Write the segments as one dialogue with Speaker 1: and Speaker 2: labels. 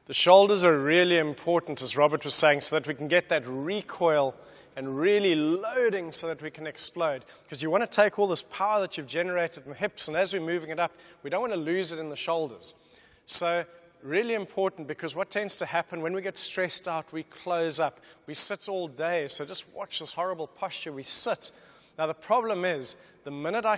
Speaker 1: The shoulders are really important, as Robert was saying, so that we can get that recoil and really loading so that we can explode. Because you want to take all this power that you've generated in the hips, and as we're moving it up, we don't want to lose it in the shoulders. So really important, because what tends to happen when we get stressed out, we close up. We sit all day, so just watch this horrible posture. We sit. Now the problem is, the minute I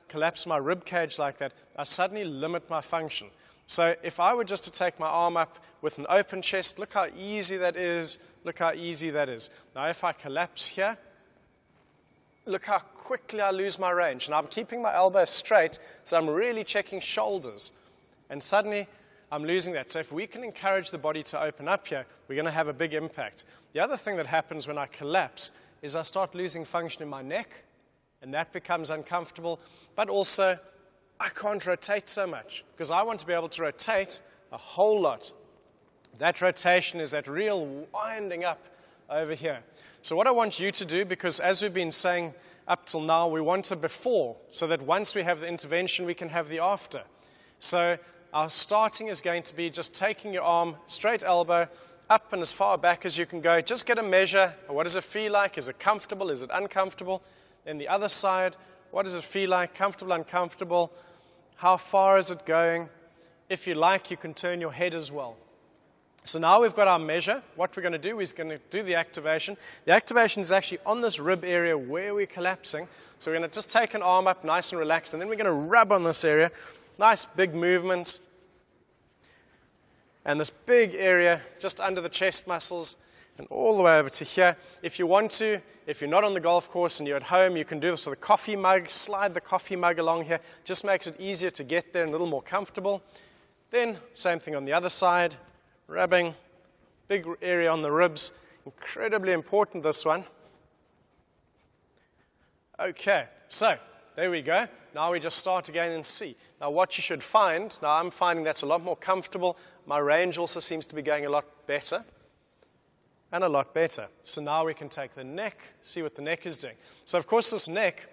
Speaker 1: collapse my rib cage like that, I suddenly limit my function. So if I were just to take my arm up with an open chest, look how easy that is. Look how easy that is. Now if I collapse here, look how quickly I lose my range. Now I'm keeping my elbow straight, so I'm really checking shoulders. And suddenly I'm losing that. So if we can encourage the body to open up here, we're going to have a big impact. The other thing that happens when I collapse is I start losing function in my neck, and that becomes uncomfortable. But also, I can't rotate so much, because I want to be able to rotate a whole lot. That rotation is that real winding up over here. So what I want you to do, because as we've been saying up till now, we want a before, so that once we have the intervention, we can have the after. So our starting is going to be just taking your arm, straight elbow, up and as far back as you can go. Just get a measure. What does it feel like? Is it comfortable? Is it uncomfortable? Then the other side, what does it feel like? Comfortable, uncomfortable? How far is it going? If you like, you can turn your head as well. So now we've got our measure. What we're going to do is going to do the activation. The activation is actually on this rib area where we're collapsing. So we're going to just take an arm up nice and relaxed, and then we're going to rub on this area. Nice big movement. And this big area just under the chest muscles and all the way over to here. If you want to, if you're not on the golf course and you're at home, you can do this with a coffee mug. Slide the coffee mug along here. Just makes it easier to get there and a little more comfortable. Then, same thing on the other side. Rubbing, big area on the ribs. Incredibly important, this one. Okay, so there we go. Now we just start again and see. Now what you should find, now I'm finding that's a lot more comfortable. My range also seems to be going a lot better. And a lot better. So now we can take the neck, see what the neck is doing. So of course this neck,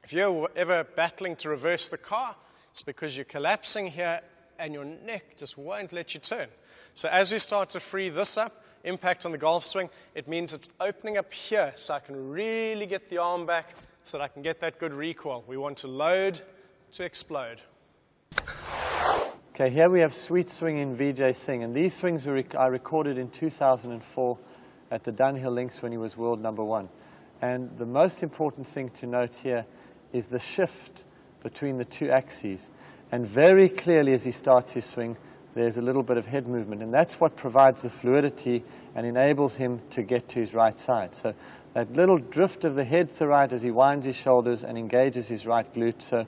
Speaker 1: if you're ever battling to reverse the car, it's because you're collapsing here and your neck just won't let you turn. So as we start to free this up, impact on the golf swing, it means it's opening up here so I can really get the arm back so that I can get that good recoil. We want to load to explode.
Speaker 2: Okay, here we have Sweet Swing in Vijay Singh, and these swings I recorded in 2004 at the Dunhill Links when he was world #1. And the most important thing to note here is the shift between the two axes. And very clearly as he starts his swing, there's a little bit of head movement, and that's what provides the fluidity and enables him to get to his right side. So that little drift of the head to the right as he winds his shoulders and engages his right glute. So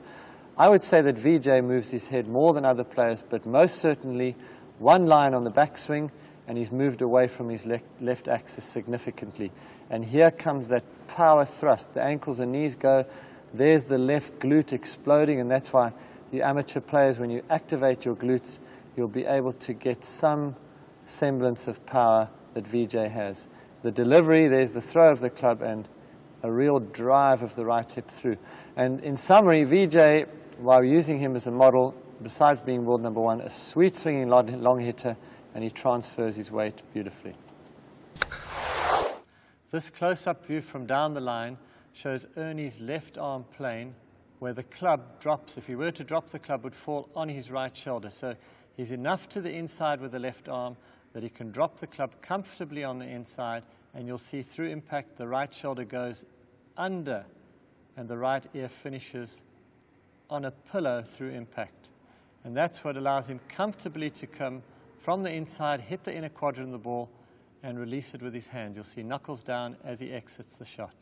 Speaker 2: I would say that Vijay moves his head more than other players, but most certainly one line on the backswing, and he's moved away from his left axis significantly. And here comes that power thrust. The ankles and knees go. There's the left glute exploding, and that's why the amateur players, when you activate your glutes, you'll be able to get some semblance of power that Vijay has. The delivery, there's the throw of the club, and a real drive of the right hip through. And in summary, Vijay, while using him as a model, besides being world #1, a sweet swinging long hitter, and he transfers his weight beautifully. This close-up view from down the line shows Ernie's left arm plane, where the club drops. If he were to drop, the club would fall on his right shoulder. So he's enough to the inside with the left arm that he can drop the club comfortably on the inside, and you'll see through impact the right shoulder goes under and the right ear finishes on a pillow through impact. And that's what allows him comfortably to come from the inside, hit the inner quadrant of the ball, and release it with his hands. You'll see knuckles down as he exits the shot.